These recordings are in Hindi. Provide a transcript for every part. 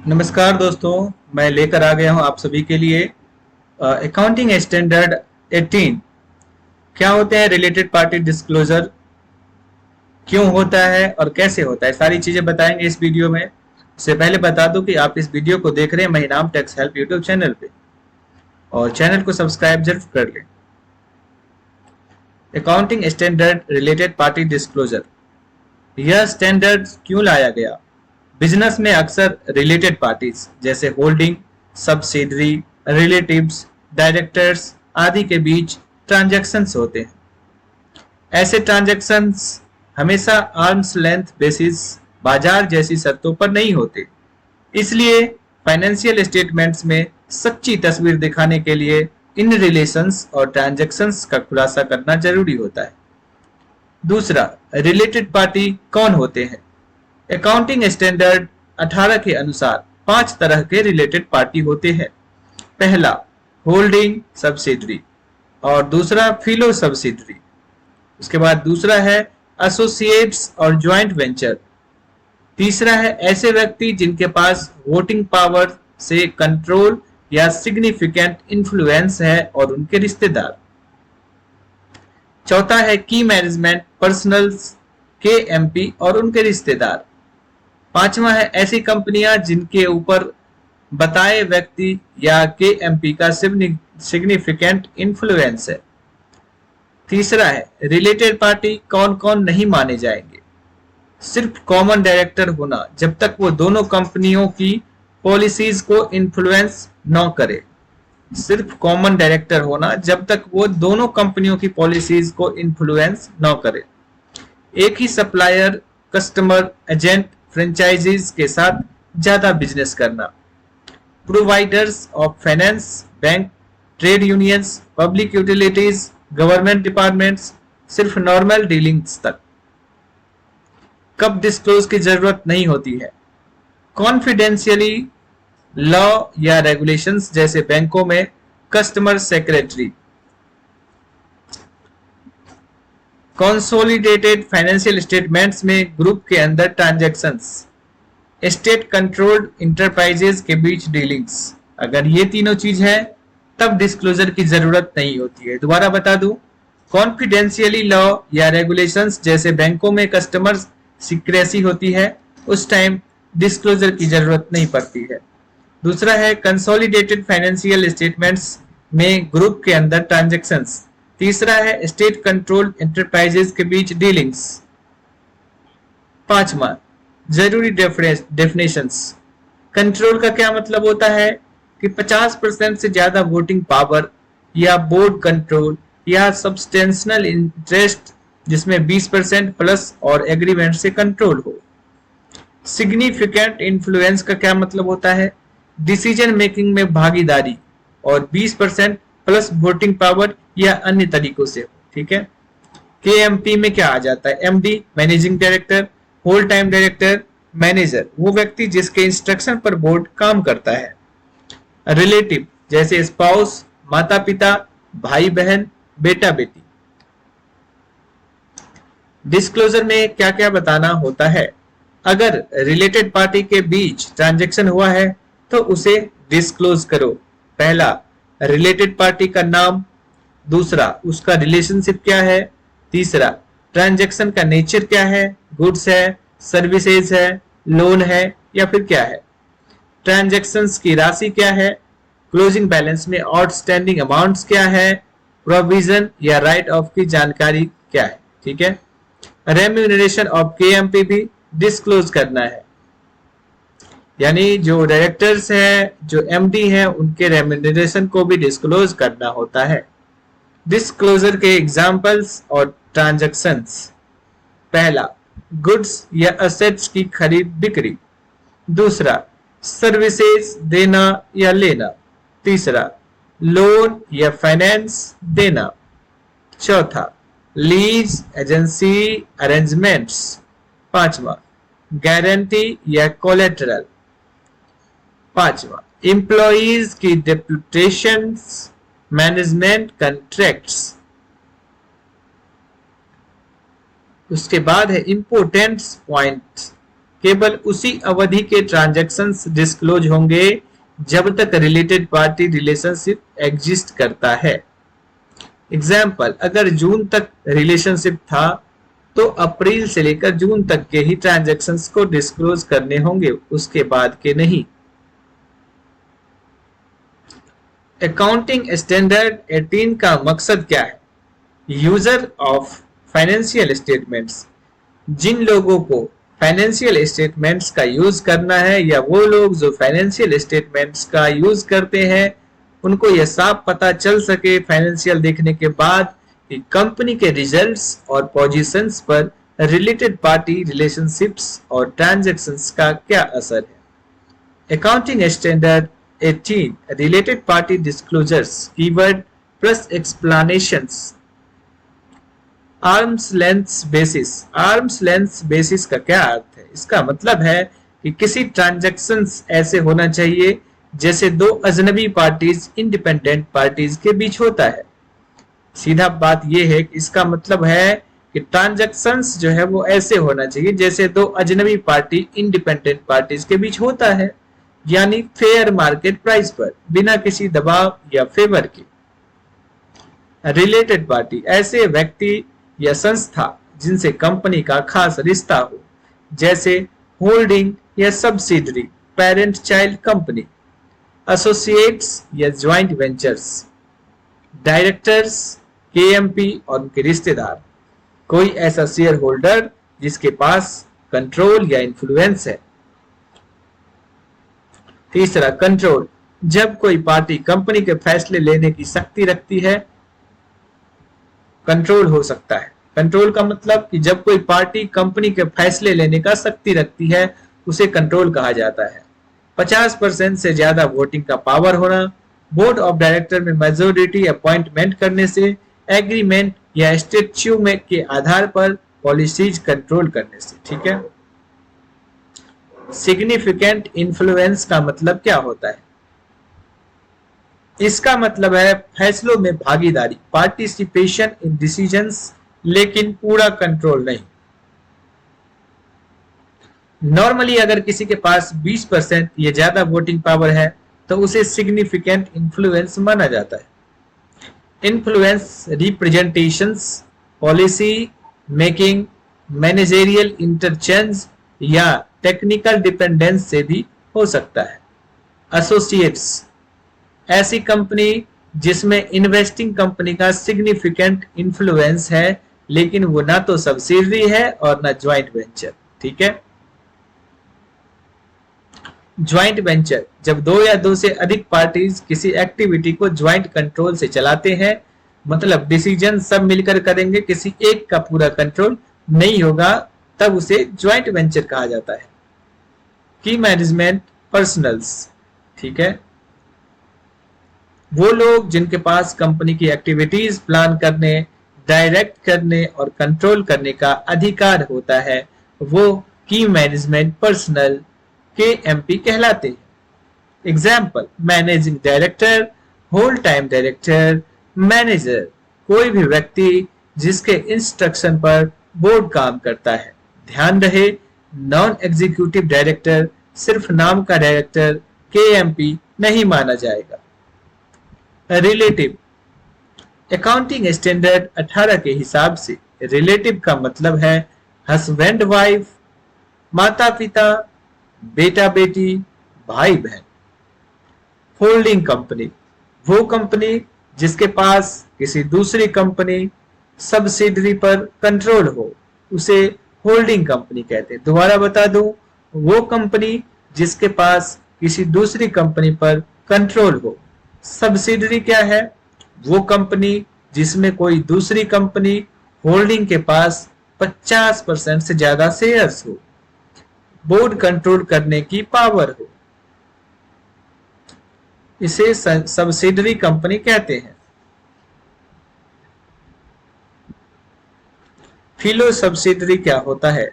नमस्कार दोस्तों, मैं लेकर आ गया हूं आप सभी के लिए अकाउंटिंग स्टैंडर्ड 18। क्या होते हैं रिलेटेड पार्टी डिस्क्लोजर, क्यों होता है और कैसे होता है, सारी चीजें बताएंगे इस वीडियो में। उससे पहले बता दूं कि आप इस वीडियो को देख रहे हैं महिनाम टैक्स हेल्प यूट्यूब चैनल पे, और चैनल को सब्सक्राइब जरूर कर लें। Accounting standard related party disclosure, यह स्टैंडर्ड क्यों लाया गया? बिजनेस में अक्सर रिलेटेड पार्टीज जैसे होल्डिंग, सब्सिडरी, रिलेटिव्स, डायरेक्टर्स आदि के बीच ट्रांजैक्शंस होते हैं। ऐसे ट्रांजैक्शंस हमेशा आर्म्स लेंथ बेसिस बाजार जैसी शर्तों पर नहीं होते। इसलिए फाइनेंशियल स्टेटमेंट्स में सच्ची तस्वीर दिखाने के लिए इन रिलेशंस और ट्रांजैक्शंस का खुलासा करना जरूरी होता है। दूसरा, रिलेटेड पार्टी कौन होते हैं? अकाउंटिंग स्टैंडर्ड 18 के अनुसार 5 तरह के रिलेटेड पार्टी होते हैं। पहला, होल्डिंग सब्सिडरी, और दूसरा फिलो सब्सिडरी। उसके बाद दूसरा है एसोसिएट्स और ज्वाइंट वेंचर। तीसरा है ऐसे व्यक्ति जिनके पास वोटिंग पावर से कंट्रोल या सिग्निफिकेंट इन्फ्लुएंस है और उनके रिश्तेदार। चौथा है की मैनेजमेंट पर्सनल्स, KMP और उनके रिश्तेदार। पांचवा है ऐसी कंपनियां जिनके ऊपर बताए व्यक्ति या KMP का सिग्निफिकेंट इन्फ्लुएंस है। तीसरा है रिलेटेड पार्टी कौन कौन नहीं माने जाएंगे। सिर्फ कॉमन डायरेक्टर होना जब तक वो दोनों कंपनियों की पॉलिसीज को इन्फ्लुएंस न करे। सिर्फ कॉमन डायरेक्टर होना जब तक वो दोनों कंपनियों की पॉलिसीज को इन्फ्लुएंस न करे। एक ही सप्लायर, कस्टमर, एजेंट, फ्रेंचाइजीज के साथ ज्यादा बिजनेस करना। Providers of finance, bank, trade unions, public utilities, government departments, सिर्फ नॉर्मल डीलिंग्स तक। कब डिस्क्लोज की जरूरत नहीं होती है? कॉन्फिडेंशियली लॉ या रेगुलेशंस जैसे बैंकों में customer secretary. Consolidated financial statements में ग्रुप के अंदर ट्रांजैक्शंस। स्टेट कंट्रोल्ड इंटरप्राइजेज के बीच डीलिंग्स। अगर ये तीनों चीज है तब डिस्क्लोजर की जरूरत नहीं होती है। दोबारा बता दूं, कॉन्फिडेंशियली लॉ या रेगुलेशंस जैसे बैंकों में कस्टमर सीक्रेसी होती है, उस टाइम डिस्क्लोजर की जरूरत नहीं पड़ती है। दूसरा है कंसोलिडेटेड फाइनेंशियल स्टेटमेंट्स में ग्रुप के अंदर ट्रांजैक्शंस। तीसरा है स्टेट कंट्रोल्ड एंटरप्राइजेज के बीच डीलिंग्स। पांचवा, जरूरी डेफिनेशंस। कंट्रोल का क्या मतलब होता है कि 50% से ज्यादा वोटिंग पावर या बोर्ड कंट्रोल या सब्सटेंशनल इंटरेस्ट जिसमें 20% प्लस और एग्रीमेंट से कंट्रोल हो। सिग्निफिकेंट इन्फ्लुएंस का क्या मतलब होता है? डिसीजन मेकिंग में भागीदारी और 20% प्लस वोटिंग पावर या अन्य तरीकों से। ठीक है। KMP में क्या आ जाता है? MD managing director, whole time director, manager वो व्यक्ति जिसके इंस्ट्रक्शन पर बोर्ड काम करता है। रिलेटिव जैसे स्पाउस, माता पिता, भाई बहन, बेटा बेटी। डिस्क्लोजर में क्या क्या बताना होता है? अगर रिलेटेड पार्टी के बीच ट्रांजैक्शन हुआ है तो उसे डिस्क्लोज करो। पहला, रिलेटेड पार्टी का नाम। दूसरा, उसका रिलेशनशिप क्या है। तीसरा, ट्रांजैक्शन का नेचर क्या है, गुड्स है, सर्विसेज है, लोन है या फिर क्या है। ट्रांजैक्शंस की राशि क्या है, क्लोजिंग बैलेंस में आउटस्टैंडिंग अमाउंट्स क्या है, प्रोविजन या राइट ऑफ की जानकारी क्या है। ठीक है। रेम्यूनरेशन ऑफ KMP भी डिस्क्लोज करना है, यानी जो डायरेक्टर्स है, जो MD है, उनके रेम्यूनरेशन को भी डिस्क्लोज करना होता है। डिस्क्लोजर के एग्जांपल्स और ट्रांजैक्शंस। पहला, गुड्स या असेट्स की खरीद बिक्री। दूसरा, सर्विसेज देना या लेना। तीसरा, लोन या फाइनेंस देना। चौथा, लीज, एजेंसी, अरेंजमेंट्स। पांचवा, गारंटी या कोलेटरल। पांचवा, एम्प्लॉइज की डेप्यूटेशंस, मैनेजमेंट कॉन्ट्रैक्ट्स। उसके बाद है इंपोर्टेंट पॉइंट, केवल उसी अवधि के ट्रांजैक्शंस डिस्क्लोज होंगे जब तक रिलेटेड पार्टी रिलेशनशिप एग्जिस्ट करता है। एग्जाम्पल, अगर जून तक रिलेशनशिप था तो अप्रैल से लेकर जून तक के ही ट्रांजैक्शंस को डिस्क्लोज करने होंगे, उसके बाद के नहीं। अकाउंटिंग स्टैंडर्ड 18 का मकसद क्या है? यूजर ऑफ फाइनेंशियल स्टेटमेंट्स, जिन लोगों को फाइनेंशियल स्टेटमेंट्स का यूज करना है या वो लोग जो फाइनेंशियल स्टेटमेंट्स का यूज करते हैं, उनको यह साफ पता चल सके फाइनेंशियल देखने के बाद कि कंपनी के रिजल्ट्स और पोजीशंस पर रिलेटेड पार्टी रिलेशनशिप्स और ट्रांजैक्शंस का क्या असर है। Accounting standard 18 related party disclosures keyword plus explanations. Arms length basis, arms length basis का क्या अर्थ है? इसका मतलब है कि किसी ट्रांजैक्शंस ऐसे होना चाहिए जैसे दो अजनबी पार्टीज इंडिपेंडेंट पार्टीज के बीच होता है। सीधा बात यह है कि इसका मतलब है कि ट्रांजैक्शंस जो है वो ऐसे होना चाहिए जैसे दो अजनबी पार्टी इंडिपेंडेंट पार्टीज के बीच होता है, यानी फेयर मार्केट प्राइस पर, बिना किसी दबाव या फेवर के। रिलेटेड पार्टी, ऐसे व्यक्ति या संस्था जिनसे कंपनी का खास रिश्ता हो, जैसे होल्डिंग या subsidiary, parent child company, associates या ज्वाइंट वेंचर्स, डायरेक्टर्स, केएमपी और उनके रिश्तेदार, कोई ऐसा शेयर होल्डर जिसके पास कंट्रोल या इन्फ्लुएंस है। तीसरा, कंट्रोल, जब कोई पार्टी कंपनी के फैसले लेने की शक्ति रखती है, कंट्रोल हो सकता है। कंट्रोल का मतलब कि जब कोई पार्टी कंपनी के फैसले लेने का शक्ति रखती है उसे कंट्रोल कहा जाता है। 50% से ज्यादा वोटिंग का पावर होना, बोर्ड ऑफ डायरेक्टर में मेजोरिटी अपॉइंटमेंट करने से, एग्रीमेंट या स्टेच्यू में के आधार पर पॉलिसीज कंट्रोल करने से। ठीक है। सिग्निफिकेंट इन्फ्लुएंस का मतलब क्या होता है? इसका मतलब है फैसलों में भागीदारी, पार्टिसिपेशन इन डिसीजंस, लेकिन पूरा कंट्रोल नहीं। नॉर्मली अगर किसी के पास 20% या ज्यादा वोटिंग पावर है तो उसे सिग्निफिकेंट इन्फ्लुएंस माना जाता है। Influence representations, policy making, managerial interchange या टेक्निकल डिपेंडेंस से भी हो सकता है। एसोसिएट्स, ऐसी कंपनी जिसमें इन्वेस्टिंग कंपनी का सिग्निफिकेंट इन्फ्लुएंस है लेकिन वो ना तो सब्सिडरी है और ना ज्वाइंट वेंचर। ठीक है। ज्वाइंट वेंचर, जब दो या दो से अधिक पार्टीज किसी एक्टिविटी को ज्वाइंट कंट्रोल से चलाते हैं, मतलब डिसीजन सब मिलकर करेंगे, किसी एक का पूरा कंट्रोल नहीं होगा, तब उसे ज्वाइंट वेंचर कहा जाता है। की मैनेजमेंट पर्सनल्स, ठीक है, वो लोग जिनके पास कंपनी की एक्टिविटीज प्लान करने, डायरेक्ट करने और कंट्रोल करने का अधिकार होता है, वो की मैनेजमेंट पर्सनल KMP कहलाते हैं। Example, managing director, whole time director, manager, कोई भी व्यक्ति जिसके इंस्ट्रक्शन पर बोर्ड काम करता है। ध्यान रहे, नॉन एग्जीक्यूटिव डायरेक्टर, सिर्फ नाम का डायरेक्टर KMP नहीं माना जाएगा। रिलेटिव, अकाउंटिंग स्टैंडर्ड 18 के हिसाब से रिलेटिव का मतलब है हस्बैंड वाइफ, माता पिता, बेटा बेटी, भाई बहन। होल्डिंग कंपनी, वो कंपनी जिसके पास किसी दूसरी कंपनी सब्सिडरी पर कंट्रोल हो, उसे होल्डिंग कंपनी कहते हैं। दोबारा बता दूं, वो कंपनी जिसके पास किसी दूसरी कंपनी पर कंट्रोल हो। सब्सिडरी क्या है? वो कंपनी जिसमें कोई दूसरी कंपनी होल्डिंग के पास 50% से ज्यादा शेयर्स हो, बोर्ड कंट्रोल करने की पावर हो, इसे सब्सिडरी कंपनी कहते हैं। फिलो सब्सिडरी क्या होता है?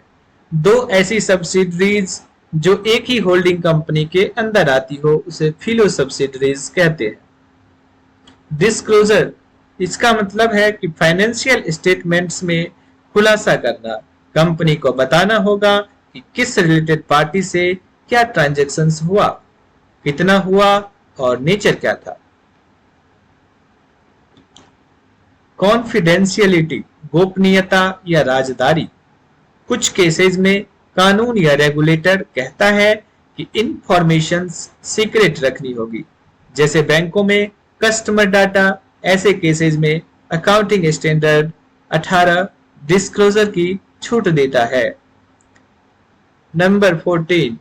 दो ऐसी सब्सिडरीज जो एक ही होल्डिंग कंपनी के अंदर आती हो, उसे फिलो सब्सिडरीज कहते हैं। डिस्क्लोजर, इसका मतलब है कि फाइनेंशियल स्टेटमेंट्स में खुलासा करना, कंपनी को बताना होगा कि किस रिलेटेड पार्टी से क्या ट्रांजैक्शंस हुआ, कितना हुआ और नेचर क्या था। कॉन्फिडेंशियलिटी, गोपनीयता या राजदारी। कुछ केसेस में कानून या रेगुलेटर कहता है कि इंफॉर्मेशन सीक्रेट रखनी होगी, जैसे बैंकों में कस्टमर डाटा। ऐसे केसेस में अकाउंटिंग स्टैंडर्ड 18 डिस्क्लोजर की छूट देता है। नंबर 14,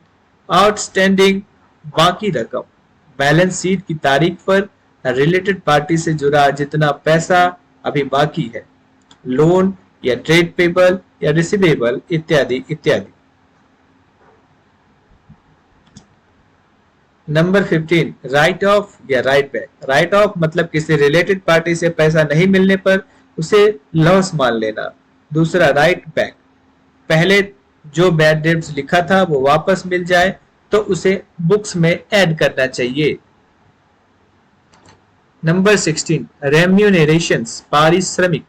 आउटस्टैंडिंग, बाकी रकम। बैलेंस शीट की तारीख पर रिलेटेड पार्टी से जुड़ा जितना पैसा अभी बाकी है, लोन या ट्रेड पेबल या रिसीवेबल इत्यादि इत्यादि। नंबर 15, राइट ऑफ या राइट बैक। राइट ऑफ मतलब किसी रिलेटेड पार्टी से पैसा नहीं मिलने पर उसे लॉस मान लेना। दूसरा राइट बैक, पहले जो बैड डेट्स लिखा था वो वापस मिल जाए तो उसे बुक्स में ऐड करना चाहिए। नंबर 16, रेम्यूनरेशंस, पारिश्रमिक,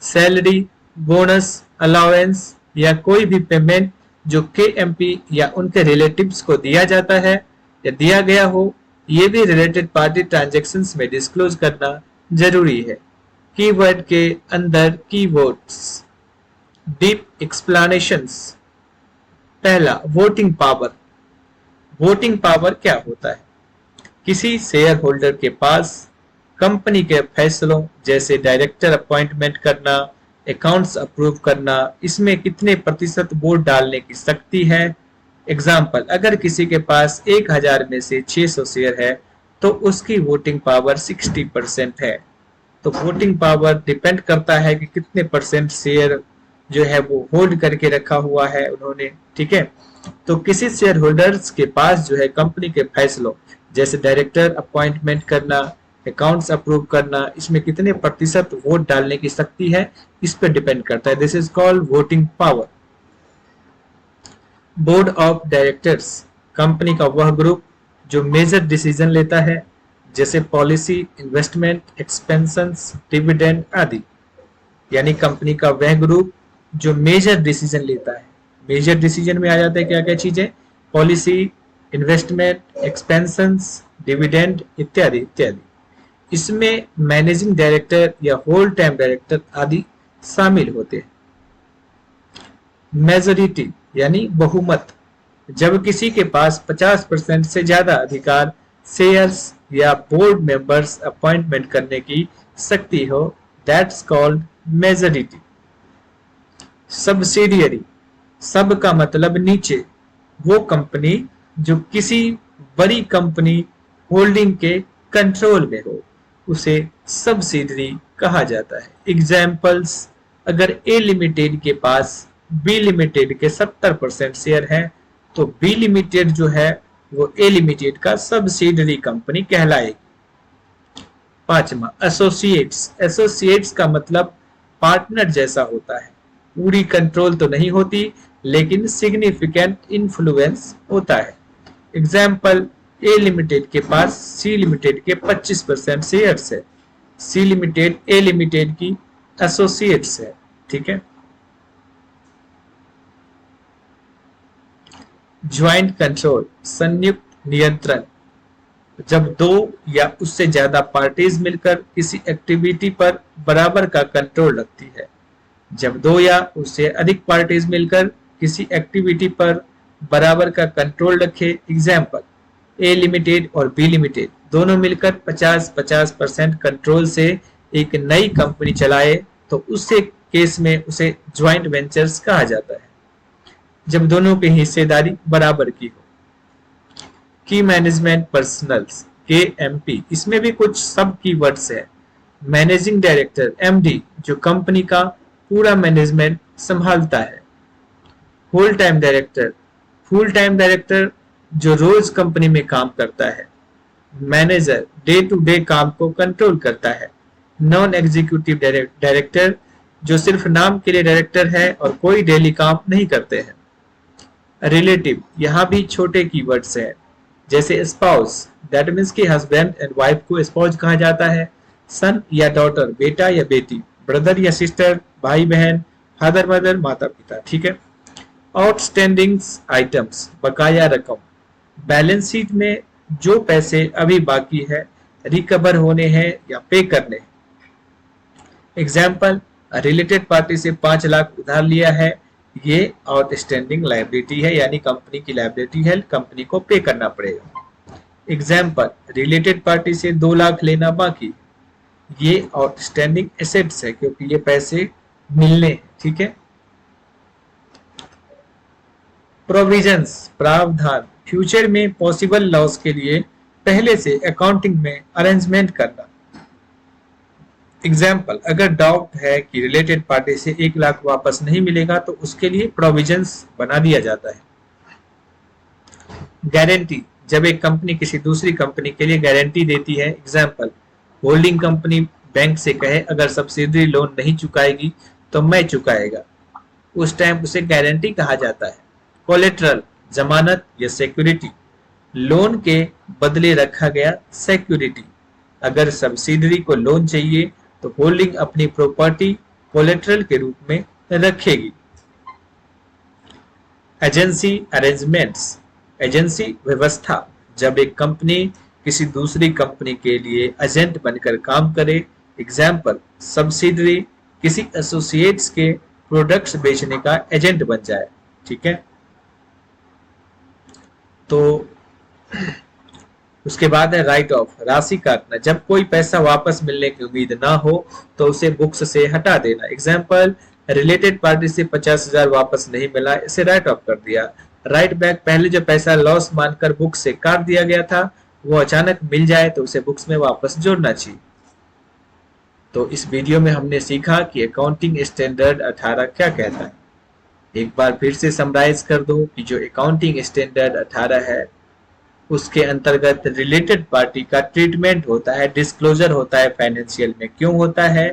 सैलरी, बोनस, अलाउंस या कोई भी पेमेंट जो केएमपी या उनके रिलेटिव्स को दिया जाता है या दिया गया हो, ये भी रिलेटेड पार्टी ट्रांजैक्शंस में डिस्क्लोज करना जरूरी है। कीवर्ड के अंदर कीवर्ड्स। Deep explanations. पहला, वोटिंग पावर। वोटिंग पावर क्या होता है? किसी शेयर होल्डर के पास कंपनी के फैसलों जैसे डायरेक्टर अपॉइंटमेंट करना, अकाउंट्स अप्रूव करना, इसमें कितने प्रतिशत वोट डालने की शक्ति है। एग्जाम्पल, अगर किसी के पास 1000 में से 600 शेयर है तो उसकी वोटिंग पावर 60% है। तो वोटिंग पावर डिपेंड करता है कि कितने परसेंट शेयर जो है वो होल्ड करके रखा हुआ है उन्होंने। ठीक है, तो किसी शेयर होल्डर्स के पास जो है कंपनी के फैसलों जैसे डायरेक्टर अपॉइंटमेंट करना, अकाउंट्स अप्रूव करना, इसमें कितने प्रतिशत वोट डालने की शक्ति है, इस पर डिपेंड करता है। This is called voting power. Board of directors, company का वह ग्रुप जो मेजर डिसीजन लेता है जैसे पॉलिसी, इन्वेस्टमेंट, एक्सपेंशंस, डिविडेंड आदि। यानी कंपनी का वह ग्रुप जो मेजर डिसीजन लेता है। मेजर डिसीजन में आ जाता है क्या क्या चीजें? पॉलिसी, इन्वेस्टमेंट, एक्सपेंशंस, डिविडेंड इत्यादि इत्यादि। इसमें मैनेजिंग डायरेक्टर या होल टाइम डायरेक्टर आदि शामिल होते हैं। मेजोरिटी यानी बहुमत, जब किसी के पास 50% से ज्यादा अधिकार, शेयर्स या बोर्ड मेंबर्स अपॉइंटमेंट करने की शक्ति हो, दैट्स कॉल्ड मेजोरिटी। सब्सिडियरी, सब का मतलब नीचे, वो कंपनी जो किसी बड़ी कंपनी होल्डिंग के कंट्रोल में हो उसे सब्सिडियरी कहा जाता है। एग्जाम्पल्स, अगर ए लिमिटेड के पास बी लिमिटेड के 70% शेयर है तो बी लिमिटेड जो है वो ए लिमिटेड का सब्सिडियरी कंपनी कहलाएगी। पांचवा, एसोसिएट्स। एसोसिएट्स का मतलब पार्टनर जैसा होता है, पूरी कंट्रोल तो नहीं होती लेकिन सिग्निफिकेंट इन्फ्लुएंस होता है। एग्जाम्पल, ए लिमिटेड के पास सी लिमिटेड के 25% शेयर्स है, सी लिमिटेड ए लिमिटेड की एसोसिएट्स है। ठीक है। ज्वाइंट कंट्रोल, संयुक्त नियंत्रण, जब दो या उससे ज्यादा पार्टीज मिलकर किसी एक्टिविटी पर बराबर का कंट्रोल रखती है। जब दो या उससे अधिक पार्टीज मिलकर किसी एक्टिविटी पर बराबर का कंट्रोल रखे। एग्जाम्पल, ए लिमिटेड और बी लिमिटेड दोनों मिलकर 50-50% कंट्रोल से एक नई कंपनी चलाए तो उससे केस में उसे ज्वाइंट वेंचर्स कहा जाता है, जब दोनों की हिस्सेदारी बराबर की हो। की मैनेजमेंट पर्सनल्स, KMP, इसमें भी कुछ सब कीवर्ड्स है। मैनेजिंग डायरेक्टर, MD, जो कंपनी का पूरा मैनेजमेंट संभालता है। Full time director, full time director जो रोज कंपनी में काम करता है। मैनेजर, डे टू डे काम को कंट्रोल करता है। नॉन एग्जीक्यूटिव डायरेक्टर, जो सिर्फ नाम के लिए डायरेक्टर है और कोई डेली काम नहीं करते हैं। रिलेटिव, यहाँ भी छोटे कीवर्ड्स हैं जैसे स्पाउस, दैट मीन्स कि हस्बैंड एंड वाइफ को स्पाउस कहा जाता है। सन या डॉटर, बेटा या बेटी। ब्रदर या सिस्टर, भाई बहन। फादर मदर, माता पिता। ठीक है। आउटस्टैंडिंग आइटम्स, बकाया रकम, बैलेंस शीट में जो पैसे अभी बाकी है, रिकवर होने हैं या पे करने हैं। एग्जाम्पल, रिलेटेड पार्टी से 5 लाख उधार लिया है, ये आउटस्टैंडिंग लायबिलिटी है, यानी कंपनी की लायबिलिटी है, कंपनी को पे करना पड़ेगा। एग्जाम्पल, रिलेटेड पार्टी से 2 लाख लेना बाकी, ये आउटस्टैंडिंग एसेट्स है क्योंकि ये पैसे मिलने हैं, ठीक है। प्रोविजंस, प्रावधान, फ्यूचर में पॉसिबल लॉस के लिए पहले से अकाउंटिंग में अरेंजमेंट करना। एग्जाम्पल, अगर डाउट है कि रिलेटेड पार्टी से 1 लाख वापस नहीं मिलेगा तो उसके लिए प्रोविजंस बना दिया जाता है। गारंटी, जब एक कंपनी किसी दूसरी कंपनी के लिए गारंटी देती है। एग्जाम्पल, होल्डिंग कंपनी बैंक से कहे अगर सब्सिडरी लोन नहीं चुकाएगी तो मैं चुकाएगा, उस टाइम उसे गारंटी कहा जाता है। कोलेटरल, जमानत या सिक्योरिटी, लोन के बदले रखा गया सिक्योरिटी। अगर सब्सिडरी को लोन चाहिए तो होल्डिंग अपनी प्रॉपर्टी कोलेटरल के रूप में रखेगी। एजेंसी अरेंजमेंट्स, एजेंसी व्यवस्था, जब एक कंपनी किसी दूसरी कंपनी के लिए एजेंट बनकर काम करे। एग्जाम्पल, सब्सिडरी किसी एसोसिएट्स के प्रोडक्ट्स बेचने का एजेंट बन जाए, ठीक है। तो उसके बाद है राइट ऑफ, राशि काटना, जब कोई पैसा वापस मिलने की उम्मीद ना हो तो उसे बुक्स से हटा देना। एग्जाम्पल, रिलेटेड पार्टी से 50,000 वापस नहीं मिला, इसे राइट ऑफ कर दिया। राइट बैक, पहले जो पैसा लॉस मानकर बुक से काट दिया गया था वो अचानक मिल जाए तो उसे बुक्स में वापस जोड़ना चाहिए। तो इस वीडियो में हमने सीखा कि अकाउंटिंग स्टैंडर्ड 18 क्या कहता है। एक बार फिर से समराइज कर दो कि जो अकाउंटिंग स्टैंडर्ड 18 है उसके अंतर्गत रिलेटेड पार्टी का ट्रीटमेंट होता है, डिस्क्लोजर होता है फाइनेंशियल में। क्यों होता है?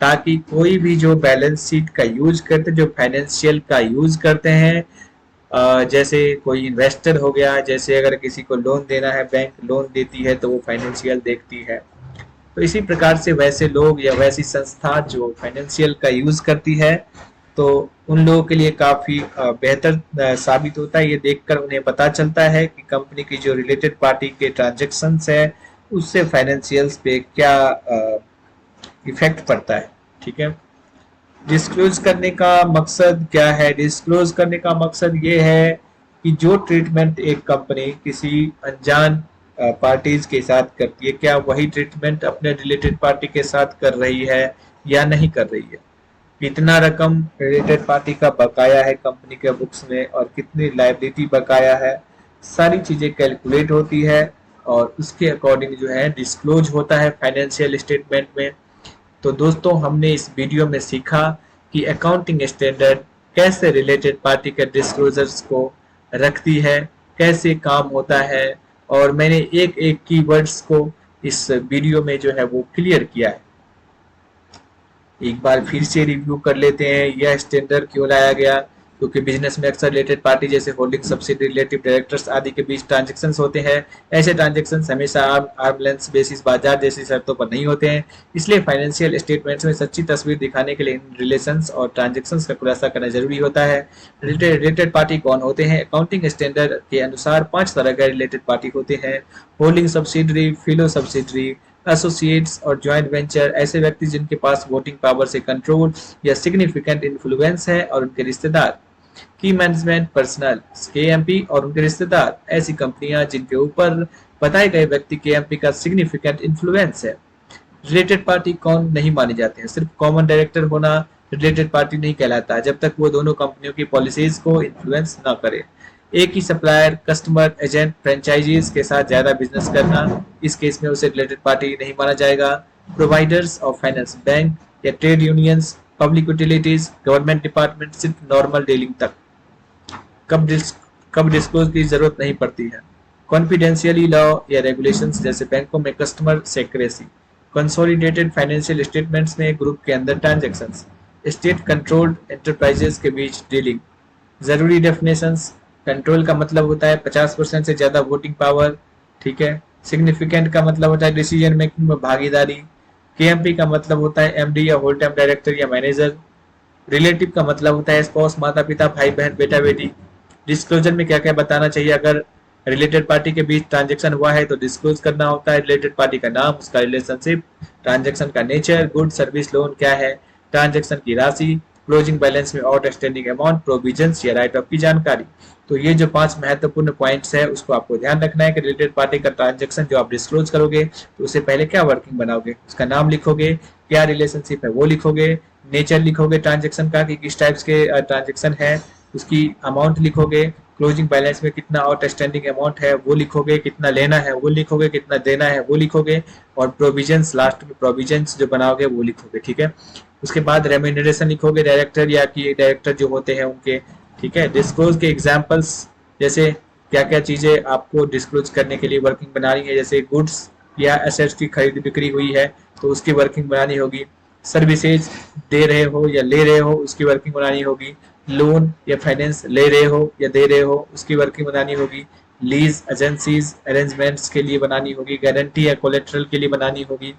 ताकि कोई भी जो बैलेंस शीट का यूज करते, जो फाइनेंशियल का यूज करते हैं, जैसे कोई इन्वेस्टर हो गया, जैसे अगर किसी को लोन देना है, बैंक लोन देती है तो वो फाइनेंशियल देखती है। तो इसी प्रकार से वैसे लोग या वैसी संस्था जो फाइनेंशियल का यूज करती है तो उन लोगों के लिए काफी बेहतर साबित होता है। ये देखकर उन्हें पता चलता है कि कंपनी की जो रिलेटेड पार्टी के ट्रांजैक्शंस है उससे फाइनेंशियल्स पे क्या इफेक्ट पड़ता है, ठीक है। डिस्क्लोज करने का मकसद क्या है? डिस्क्लोज करने का मकसद ये है कि जो ट्रीटमेंट एक कंपनी किसी अनजान पार्टीज के साथ करती है, क्या वही ट्रीटमेंट अपने रिलेटेड पार्टी के साथ कर रही है या नहीं कर रही है। कितना रकम रिलेटेड पार्टी का बकाया है कंपनी के बुक्स में और कितनी लायबिलिटी बकाया है, सारी चीजें कैलकुलेट होती है और उसके अकॉर्डिंग जो है डिस्क्लोज होता है फाइनेंशियल स्टेटमेंट में। तो दोस्तों, हमने इस वीडियो में सीखा कि अकाउंटिंग स्टैंडर्ड कैसे रिलेटेड पार्टी के डिस्क्लोजर्स को रखती है, कैसे काम होता है, और मैंने एक एक कीवर्ड्स को इस वीडियो में जो है वो क्लियर किया है। एक बार फिर से रिव्यू कर लेते हैं, यह स्टैंडर्ड क्यों लाया गया? क्योंकि बिजनेस में अक्सर रिलेटेड पार्टी जैसे होल्डिंग, सब्सिडी, रिलेटिव डायरेक्टर्स आदि के बीच ट्रांजैक्शंस होते हैं। ऐसे ट्रांजैक्शंस हमेशा आर्म लेंथ बेसिस, बाजार जैसी शर्तों पर नहीं होते हैं। इसलिए फाइनेंशियल स्टेटमेंट्स में सच्ची तस्वीर दिखाने के लिए इन रिलेशंस और ट्रांजैक्शंस का खुलासा करना जरूरी होता है। रिलेटेड पार्टी कौन होते हैं? अकाउंटिंग स्टैंडर्ड के अनुसार 5 तरह के रिलेटेड पार्टी होते हैं। होल्डिंग सब्सिडरी, फिलो सब्सिडरी, एसोसिएट्स और जॉइंट वेंचर, ऐसे व्यक्ति जिनके पास वोटिंग पावर से कंट्रोल या सिग्निफिकेंट इन्फ्लुएंस है, और उनके रिश्तेदार। की मैनेजमेंट पर्सनल, केएमपी और उनके रिश्तेदार, ऐसी कंपनियां जिनके ऊपर बताए गए व्यक्ति केएमपी का सिग्निफिकेंट इन्फ्लुएंस है। रिलेटेड पार्टी कौन नहीं माने जाते हैं? सिर्फ कॉमन डायरेक्टर होना रिलेटेड पार्टी नहीं कहलाता जब तक वो दोनों कंपनियों की पॉलिसीज को इन्फ्लुएंस ना करे। एक ही सप्लायर, कस्टमर, एजेंट, फ्रेंचाइजीज के साथ ज्यादा बिजनेस करना, इस केस में उसे रिलेटेड पार्टी नहीं माना जाएगा। प्रोवाइडर्स ऑफ फाइनेंस, बैंक या trade unions, public utilities, government department, सिर्फ नॉर्मल डीलिंग तक। कब डिस्क्लोज की जरूरत नहीं पड़ती है? कॉन्फिडेंशियली लॉ या रेगुलेशंस, जैसे बैंकों में customer secrecy. Consolidated financial statements में ग्रुप के अंदर ट्रांजैक्शंस। स्टेट कंट्रोल्ड एंटरप्राइजेस के बीच डीलिंग। जरूरी डेफिनेशंस, कंट्रोल का मतलब होता है 50% से ज्यादा वोटिंग पावर, ठीक है। सिग्निफिकेंट का मतलब होता है डिसीजन मेकिंग में भागीदारी। केएमपी का मतलब होता है एमडी या होल टाइम डायरेक्टर या मैनेजर। रिलेटिव का मतलब होता है स्पाउस, माता पिता, भाई बहन, बेटा बेटी। डिस्क्लोजर में क्या क्या बताना चाहिए, अगर रिलेटेड पार्टी के बीच ट्रांजेक्शन हुआ है तो डिस्क्लोज करना होता है रिलेटेड पार्टी का नाम, उसका रिलेशनशिप, ट्रांजेक्शन का नेचर, गुड सर्विस लोन क्या है, ट्रांजेक्शन की राशि, क्लोजिंग बैलेंस में आउटस्टैंडिंग अमाउंट, प्रोविजंस या राइट ऑफ की जानकारी। तो ये जो 5 महत्वपूर्ण पॉइंट्स है उसको आपको ध्यान रखना है कि रिलेटेड पार्टी का ट्रांजेक्शन जो आप डिस्क्लोज करोगे तो उससे पहले क्या वर्किंग बनाओगे, उसका नाम लिखोगे, क्या रिलेशनशिप है वो लिखोगे, नेचर लिखोगे ट्रांजेक्शन का कि किस टाइप्स के ट्रांजेक्शन है, उसकी अमाउंट लिखोगे, क्लोजिंग बैलेंस में कितना आउटस्टैंडिंग अमाउंट है वो लिखोगे, कितना लेना है वो लिखोगे, कितना देना है वो लिखोगे, और प्रोविजंस, लास्ट में प्रोविजंस जो बनाओगे वो लिखोगे। ठीक है, उसके बाद रेम्यूनरेशन लिखोगे डायरेक्टर या कि डायरेक्टर जो होते हैं उनके। ठीक है, डिस्क्लोज के एग्जांपल्स, जैसे क्या क्या चीजें आपको डिस्क्लोज करने के लिए वर्किंग बनानी है, जैसे गुड्स या एसेट्स की खरीद बिक्री हुई है तो उसकी वर्किंग बनानी होगी, सर्विसेज दे रहे हो या ले रहे हो उसकी वर्किंग बनानी होगी, लोन या फाइनेंस ले रहे हो या दे रहे हो उसकी वर्किंग बनानी होगी, लीज एजेंसीज अरेंजमेंट्स के लिए बनानी होगी, गारंटी या कोलेट्रल के लिए बनानी होगी,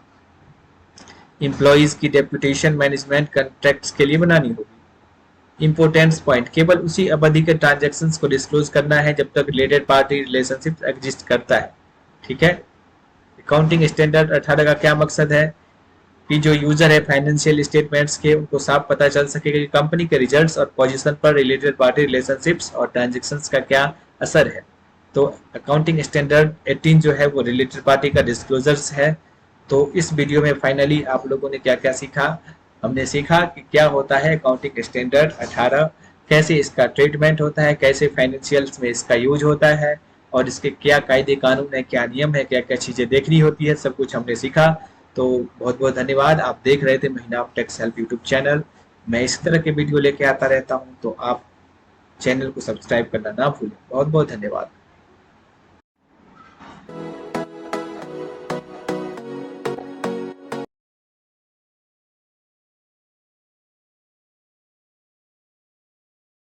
इंप्लॉइज की डेप्यूटेशन मैनेजमेंट कॉन्ट्रैक्ट्स के लिए बनानी होगी। इंपोर्टेंस पॉइंट, केवल उसी अवधि के ट्रांजैक्शंस को डिस्क्लोज करना है जब तक रिलेटेड पार्टी रिलेशनशिप एग्जिस्ट करता है। ठीक है, अकाउंटिंग स्टैंडर्ड 18 का क्या मकसद है कि जो यूजर है फाइनेंशियल स्टेटमेंट्स के उनको साफ पता चल सके कि कंपनी के रिजल्ट्स और पोजीशन पर रिलेटेड पार्टी रिलेशनशिप्स और ट्रांजैक्शंस का क्या असर है। तो अकाउंटिंग स्टैंडर्ड 18 जो है वो रिलेटेड पार्टी का डिस्क्लोजर्स है। तो इस वीडियो में फाइनली आप लोगों ने क्या क्या सीखा, हमने सीखा कि क्या होता है अकाउंटिंग स्टैंडर्ड 18, कैसे इसका ट्रीटमेंट होता है, कैसे फाइनेंशियल्स में इसका यूज होता है, और इसके क्या कायदे कानून है, क्या नियम है, क्या क्या चीजें देखनी होती है, सब कुछ हमने सीखा। तो बहुत बहुत धन्यवाद, आप देख रहे थे महिना टेक्स हेल्प यूट्यूब चैनल। मैं इस तरह के वीडियो लेके आता रहता हूँ, तो आप चैनल को सब्सक्राइब करना ना भूलें। बहुत बहुत धन्यवाद।